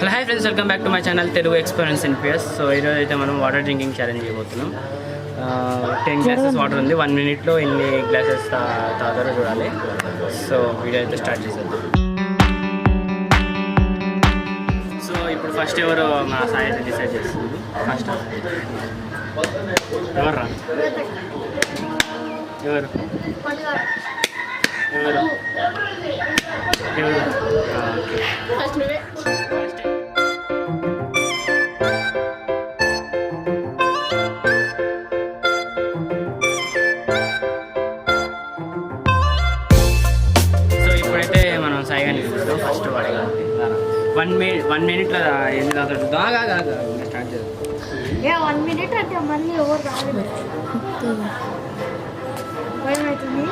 Hello hi friends, welcome back to my channel Telugu experience in PS. So ఈరోజు అయితే మనం water drinking challenge చేయబోతున్నాం. 10 glasses water ఉంది. 1 minute ఎన్ని గ్లాసెస్ తాగుతారో చూడాలి. సో వీడియో అయితే స్టార్ట్ చేసేద్దాం. సో ఇప్పుడు ఫస్ట్ ఎవరు మా సాయి అయితే డిసైడ్ చేస్తుంది. ఫస్ట్ ఎవరు రా ఎవరు ఎవరు ఫస్ట్ వాడేగా 1 minute ఎన్ని తాగుతాడు స్టార్ట్ చేద్దాం. 1 minute అంటే మళ్ళీ ఎవరు రాలేదు. ఏమవుతుంది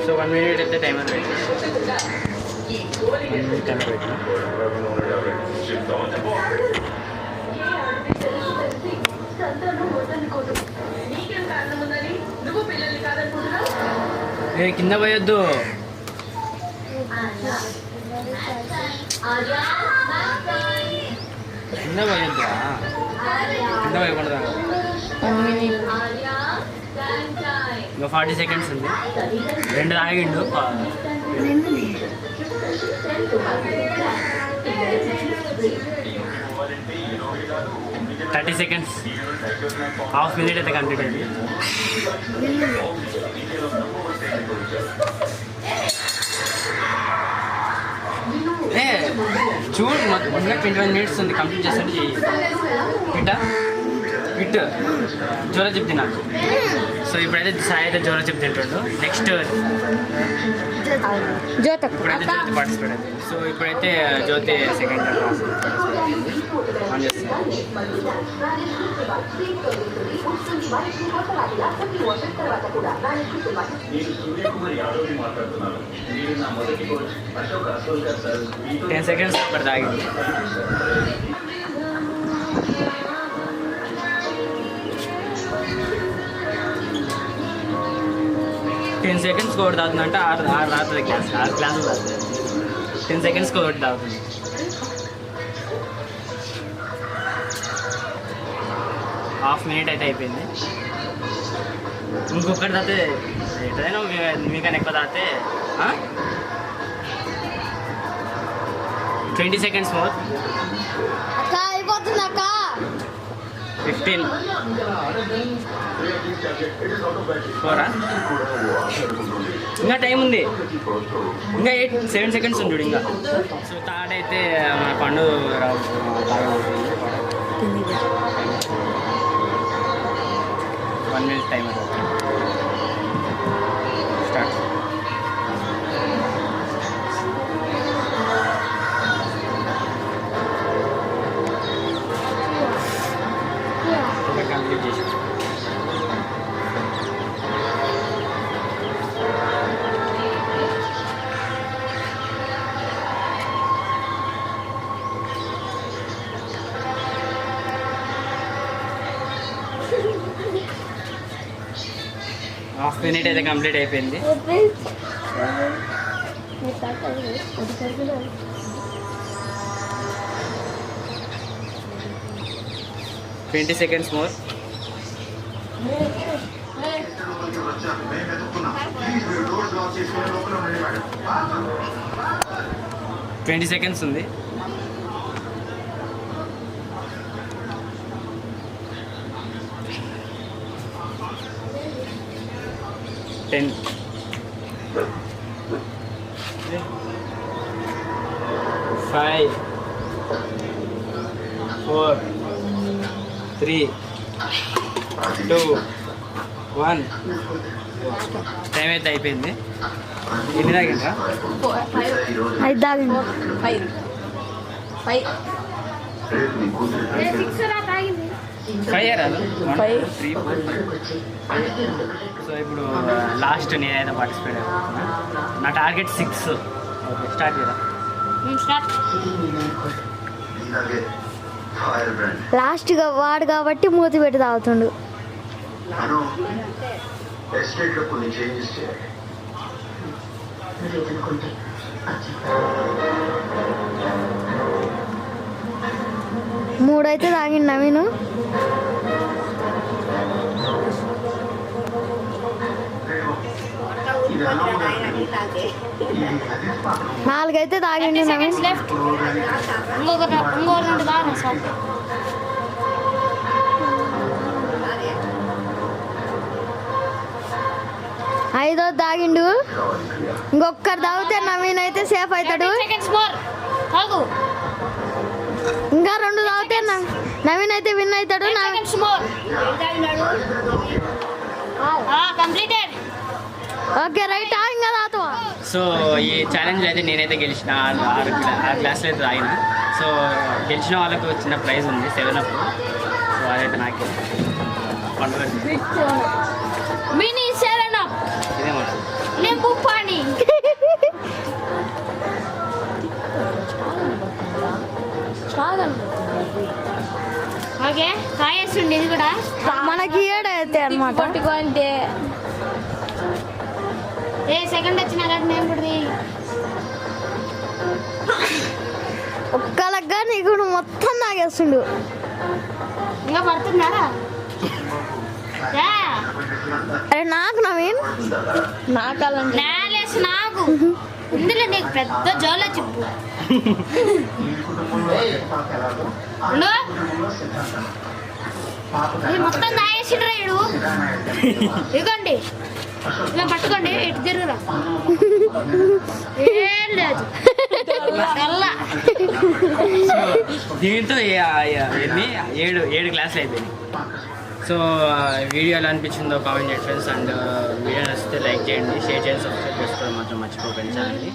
సో 1 minute అయితే టైమర్ పెట్టి 1 minute టైమర్ పెట్టిన. కింద పోయొద్దు. కింద పోయొద్దా? కింద పోయకూడదా? ఇంకా 40 seconds ఉంది. 2 తాగిండు. 30 seconds, ½ minute అయితే కంప్లీట్ అయింది. చూడు ఇంకా 21 minutes ఉంది. కంప్లీట్ చేస్తుంటే చెయ్యి. హిట్ జ్వర చెప్తే నాకు. సో ఇప్పుడైతే సాయి అయితే జ్వర చెప్తే తింటుండు. నెక్స్ట్ ఇప్పుడైతే జ్యోతి పార్టిసిపేట్ అవుతుంది. సో ఇప్పుడైతే జ్యోతి సెకండ్ ఆన్ చేస్తుంది. టెన్ సెకండ్స్ ఇప్పుడు తాగింది. టెన్ సెకండ్స్ ఒకటి తాగుతుందంటే 6 రాత్రి క్లాస్ 6 క్లాసులు తాగుతుంది. 10 seconds ఒకటి తాగుతుంది. ½ minute అయితే అయిపోయింది. ఇంకొకటి తాగితే ఏదైనా మీకన్నా ఎక్కువ తాగితే 20 seconds మోర్. 15 4 ఇంకా టైం ఉంది. ఇంకా 7 seconds ఉంది చూడు ఇంకా. సో థర్డ్ అయితే మన పండు బాగా 1 minute టైం అవుతుంది. స్టార్ట్. కంప్లీట్ చేసి ½ minute అయితే కంప్లీట్ అయిపోయింది. 20 seconds మోర్. ట్వంటీ సెకండ్స్ ఉంది. Ten, 5, 4, 3, 2, 1. టైం అయితే అయిపోయింది. ఎన్ని తాగిండ్రా? 5 తాగిండు. 5 సో ఇప్పుడు లాస్ట్ నేనైతే పార్టిసిపేట్ అవుతున్నా. నా టార్గెట్ 6. ఓకే స్టార్ట్ చేద్దాం. లాస్ట్గా వాడు కాబట్టి మూతి పెట్టి తాగుతుండు. ఎస్టేట్లో కొన్ని చేంజెస్ చేయాలి. మూడైతే తాగిండు నవీను. నాలుగైతే తాగిండు నవీన్. ఐదో తాగిండు. ఇంకొక్కరు తాగితే నవీన్ అయితే సేఫ్ అవుతాడు. ఇంకా రెండు తాగితే నవీన్ అయితే విన్ అవుతాడు. Okay right. ఇంకా తాగుతావా? సో ఈ ఛాలెంజ్ అయితే నేనైతే గెలిచిన 6 గ్లాసులు అయితే తాగిన. సో గెలిచిన వాళ్ళకు చిన్న ప్రైజ్ ఉంది 7 అప్. సో అదైతే నాకే పండుగ మినీ 7 అప్ ఇదేమాట నింపు పాని. ఓకే తాగేస్తుండే ఇది కూడా మనకి ఏడైతే అనమాట. పట్టుకో అంటే ఏ సెకండ్ వచ్చినా కదా నేను పుడిది ఒక్కలగ్గా నీకు మొత్తం తాగేస్తుండు. ఇంకా పడుతున్నారా? అరే నాకు నవీన్ నాలేసి నాకు ఇందులో నీకు పెద్ద జోలో చెప్పు. మొత్తం తాగేసిండ్రా ఇడు. ఇదిగోండి ఇలా పట్టుకోండి. ఎటు తిరుగురా ఏం లేదు. దీంతో ఎన్ని 7 గ్లాసులు అయిపోయినాయి. సో వీడియో ఎలా అనిపించిందో కామెంట్ చేయండి ఫ్రెండ్స్. అండ్ వీడియో నచ్చితే లైక్ చేయండి, షేర్ చేయండి, సబ్స్క్రైబ్ చేసుకోవడం మాత్రం మర్చిపోకండి ఛానల్ని.